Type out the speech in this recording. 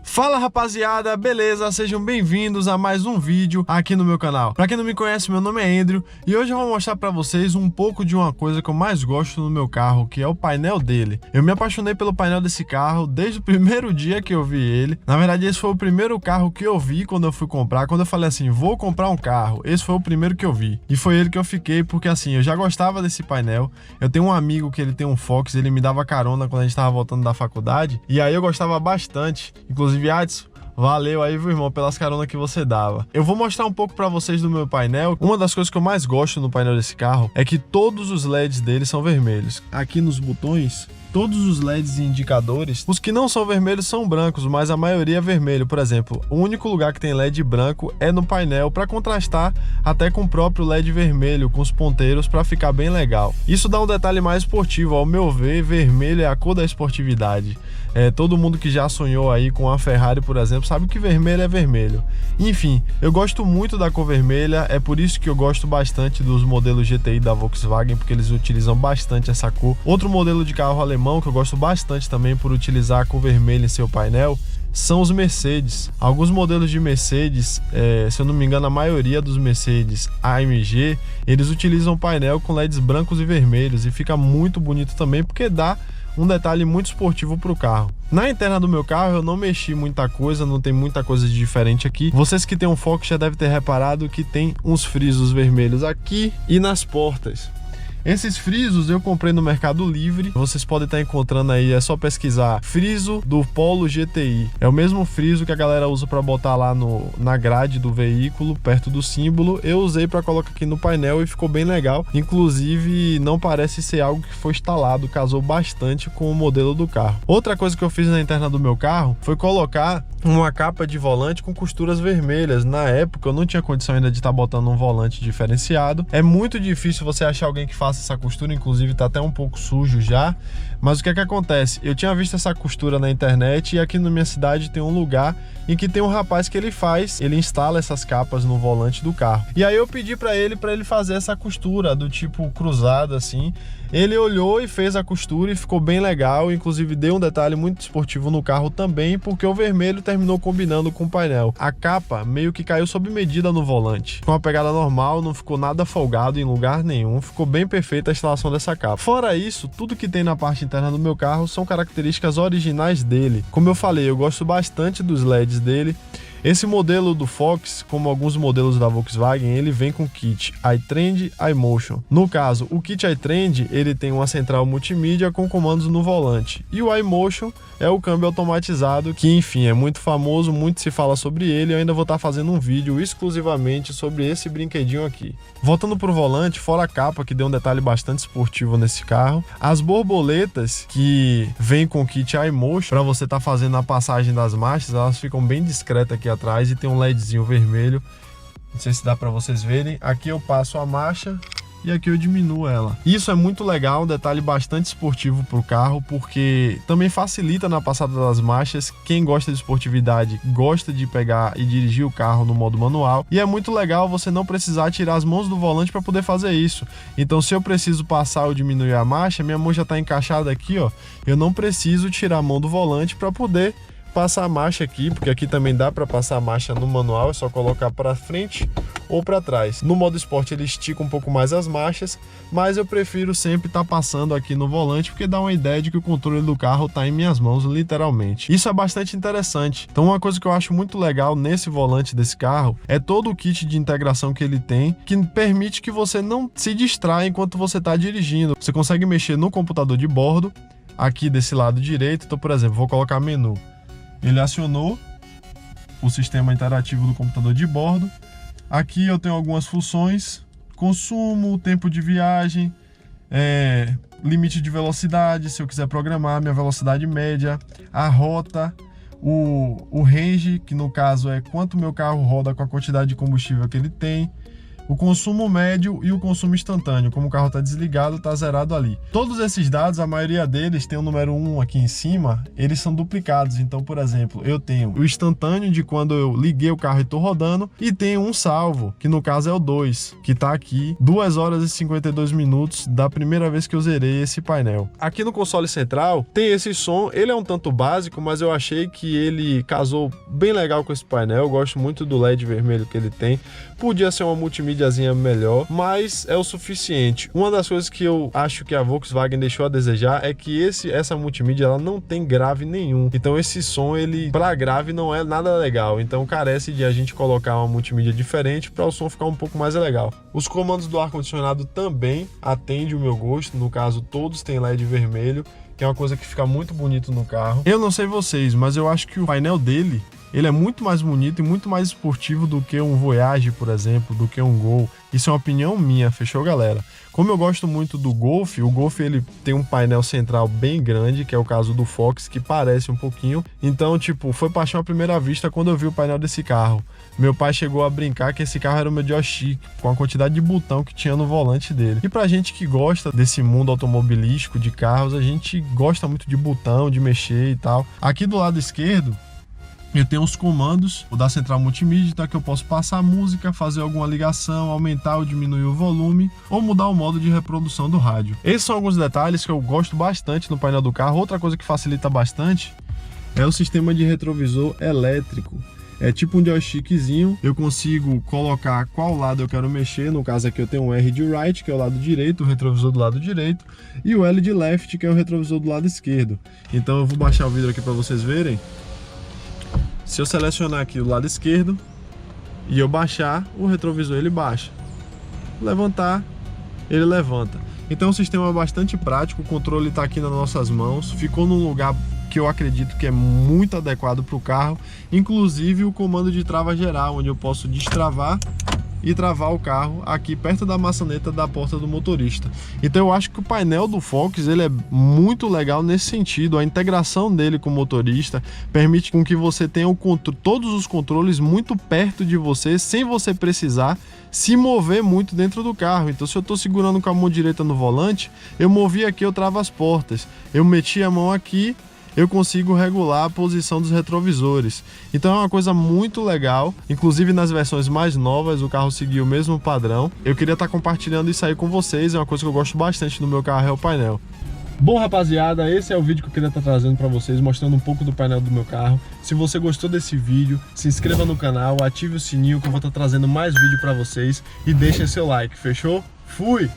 Fala rapaziada, beleza? Sejam bem-vindos a mais um vídeo aqui no meu canal. Pra quem não me conhece, meu nome é Andrew e hoje eu vou mostrar pra vocês um pouco de uma coisa que eu mais gosto no meu carro, que é o painel dele. Eu me apaixonei pelo painel desse carro desde o primeiro dia que eu vi ele. Na verdade, esse foi o primeiro carro que eu vi quando eu fui comprar. Quando eu falei assim, vou comprar um carro, esse foi o primeiro que eu vi. E foi ele que eu fiquei, porque assim, eu já gostava desse painel. Eu tenho um amigo que ele tem um Fox, ele me dava carona quando a gente tava voltando da faculdade. E aí eu gostava bastante, inclusive Adson, valeu aí, meu irmão, pelas caronas que você dava. Eu vou mostrar um pouco pra vocês do meu painel. Uma das coisas que eu mais gosto no painel desse carro é que todos os LEDs dele são vermelhos. Aqui nos botões, todos os LEDs e indicadores, os que não são vermelhos são brancos, mas a maioria é vermelho. Por exemplo, o único lugar que tem LED branco é no painel, para contrastar até com o próprio LED vermelho, com os ponteiros, para ficar bem legal. Isso dá um detalhe mais esportivo. Ao meu ver, vermelho é a cor da esportividade. Todo mundo que já sonhou aí com a Ferrari, por exemplo, sabe que vermelho é vermelho. Enfim, eu gosto muito da cor vermelha, é por isso que eu gosto bastante dos modelos GTI da Volkswagen, porque eles utilizam bastante essa cor. Outro modelo de carro alemão que eu gosto bastante também por utilizar a cor vermelha em seu painel são os Mercedes. Alguns modelos de Mercedes, se eu não me engano, a maioria dos Mercedes AMG, eles utilizam painel com LEDs brancos e vermelhos e fica muito bonito também, porque dá um detalhe muito esportivo para o carro. Na interna do meu carro eu não mexi muita coisa, não tem muita coisa de diferente aqui. Vocês que têm um Fox já devem ter reparado que tem uns frisos vermelhos aqui e nas portas. Esses frisos eu comprei no Mercado Livre, vocês podem estar encontrando aí, é só pesquisar friso do Polo GTI. É o mesmo friso que a galera usa para botar lá na grade do veículo, perto do símbolo. Eu usei para colocar aqui no painel e ficou bem legal. Inclusive, não parece ser algo que foi instalado, casou bastante com o modelo do carro. Outra coisa que eu fiz na interna do meu carro foi colocar uma capa de volante com costuras vermelhas. Na época eu não tinha condição ainda de estar botando um volante diferenciado. É muito difícil você achar alguém que faça essa costura, inclusive tá até um pouco sujo já. Mas o que é que acontece? Eu tinha visto essa costura na internet e aqui na minha cidade tem um lugar em que tem um rapaz que ele instala essas capas no volante do carro. E aí eu pedi para ele fazer essa costura do tipo cruzada assim. Ele olhou e fez a costura e ficou bem legal, inclusive deu um detalhe muito esportivo no carro também, porque o vermelho terminou combinando com o painel. A capa meio que caiu sob medida no volante, com uma pegada normal, não ficou nada folgado em lugar nenhum, ficou bem perfeita a instalação dessa capa. Fora isso, tudo que tem na parte interna do meu carro são características originais dele. Como eu falei, eu gosto bastante dos LEDs dele. Esse modelo do Fox, como alguns modelos da Volkswagen, ele vem com kit iTrend, iMotion. No caso, o kit iTrend, ele tem uma central multimídia com comandos no volante. E o iMotion é o câmbio automatizado, que enfim, é muito famoso, muito se fala sobre ele. Eu ainda vou estar fazendo um vídeo exclusivamente sobre esse brinquedinho aqui. Voltando para o volante, fora a capa, que deu um detalhe bastante esportivo nesse carro, as borboletas que vem com o kit iMotion, para você estar fazendo a passagem das marchas, elas ficam bem discretas aqui atrás e tem um LEDzinho vermelho. Não sei se dá para vocês verem. Aqui eu passo a marcha e aqui eu diminuo ela. Isso é muito legal, um detalhe bastante esportivo para o carro, porque também facilita na passada das marchas. Quem gosta de esportividade gosta de pegar e dirigir o carro no modo manual, e é muito legal você não precisar tirar as mãos do volante para poder fazer isso. Então, se eu preciso passar ou diminuir a marcha, minha mão já está encaixada aqui, ó. Eu não preciso tirar a mão do volante para poder passar a marcha aqui, porque aqui também dá para passar a marcha no manual, é só colocar para frente ou para trás. No modo esporte ele estica um pouco mais as marchas, mas eu prefiro sempre estar passando aqui no volante, porque dá uma ideia de que o controle do carro está em minhas mãos, literalmente. Isso é bastante interessante. Então uma coisa que eu acho muito legal nesse volante desse carro é todo o kit de integração que ele tem, que permite que você não se distraia enquanto você está dirigindo. Você consegue mexer no computador de bordo, aqui desse lado direito. Então, por exemplo, vou colocar menu. Ele acionou o sistema interativo do computador de bordo. Aqui eu tenho algumas funções: consumo, tempo de viagem, limite de velocidade, se eu quiser programar minha velocidade média, a rota, o range, que no caso é quanto meu carro roda com a quantidade de combustível que ele tem, o consumo médio e o consumo instantâneo. Como o carro está desligado, está zerado ali. Todos esses dados, a maioria deles tem o número 1 aqui em cima, eles são duplicados. Então, por exemplo, eu tenho o instantâneo de quando eu liguei o carro e estou rodando, e tenho um salvo, que no caso é o 2, que está aqui 2 horas e 52 minutos da primeira vez que eu zerei esse painel. Aqui no console central tem esse som, ele é um tanto básico, mas eu achei que ele casou bem legal com esse painel. Eu gosto muito do LED vermelho que ele tem. Podia ser uma multimídiazinha melhor, mas é o suficiente. Uma das coisas que eu acho que a Volkswagen deixou a desejar é que essa multimídia ela não tem grave nenhum. Então esse som, ele para grave não é nada legal. Então carece de a gente colocar uma multimídia diferente para o som ficar um pouco mais legal. Os comandos do ar-condicionado também atendem o meu gosto. No caso, todos têm LED vermelho, que é uma coisa que fica muito bonito no carro. Eu não sei vocês, mas eu acho que o painel dele, ele é muito mais bonito e muito mais esportivo do que um Voyage, por exemplo, do que um Gol. Isso é uma opinião minha, fechou, galera? Como eu gosto muito do Golf, o Golf ele tem um painel central bem grande, que é o caso do Fox, que parece um pouquinho. Então, tipo, foi paixão à primeira vista quando eu vi o painel desse carro. Meu pai chegou a brincar que esse carro era o meu joystick, com a quantidade de botão que tinha no volante dele. E pra gente que gosta desse mundo automobilístico, de carros, a gente gosta muito de botão, de mexer e tal. Aqui do lado esquerdo, eu tenho os comandos, o da central multimídia, tá, que eu posso passar a música, fazer alguma ligação, aumentar ou diminuir o volume, ou mudar o modo de reprodução do rádio. Esses são alguns detalhes que eu gosto bastante no painel do carro. Outra coisa que facilita bastante é o sistema de retrovisor elétrico. É tipo um joystickzinho, eu consigo colocar qual lado eu quero mexer. No caso aqui eu tenho um R de right, que é o lado direito, o retrovisor do lado direito, e o L de left, que é o retrovisor do lado esquerdo. Então eu vou baixar o vidro aqui para vocês verem. Se eu selecionar aqui o lado esquerdo e eu baixar, o retrovisor ele baixa. Levantar, ele levanta. Então o sistema é bastante prático, o controle está aqui nas nossas mãos, ficou num lugar que eu acredito que é muito adequado para o carro, inclusive o comando de trava geral, onde eu posso destravar e travar o carro aqui perto da maçaneta da porta do motorista. Então eu acho que o painel do Fox ele é muito legal nesse sentido. A integração dele com o motorista permite com que você tenha todos os controles muito perto de você, sem você precisar se mover muito dentro do carro. Então se eu estou segurando com a mão direita no volante, eu movi aqui, eu travo as portas. Eu meti a mão aqui, eu consigo regular a posição dos retrovisores. Então é uma coisa muito legal. Inclusive nas versões mais novas o carro seguiu o mesmo padrão. Eu queria estar compartilhando isso aí com vocês. É uma coisa que eu gosto bastante no meu carro, é o painel. Bom, rapaziada, esse é o vídeo que eu queria estar trazendo para vocês, mostrando um pouco do painel do meu carro. Se você gostou desse vídeo, se inscreva no canal, ative o sininho que eu vou estar trazendo mais vídeo para vocês e deixe seu like, fechou? Fui!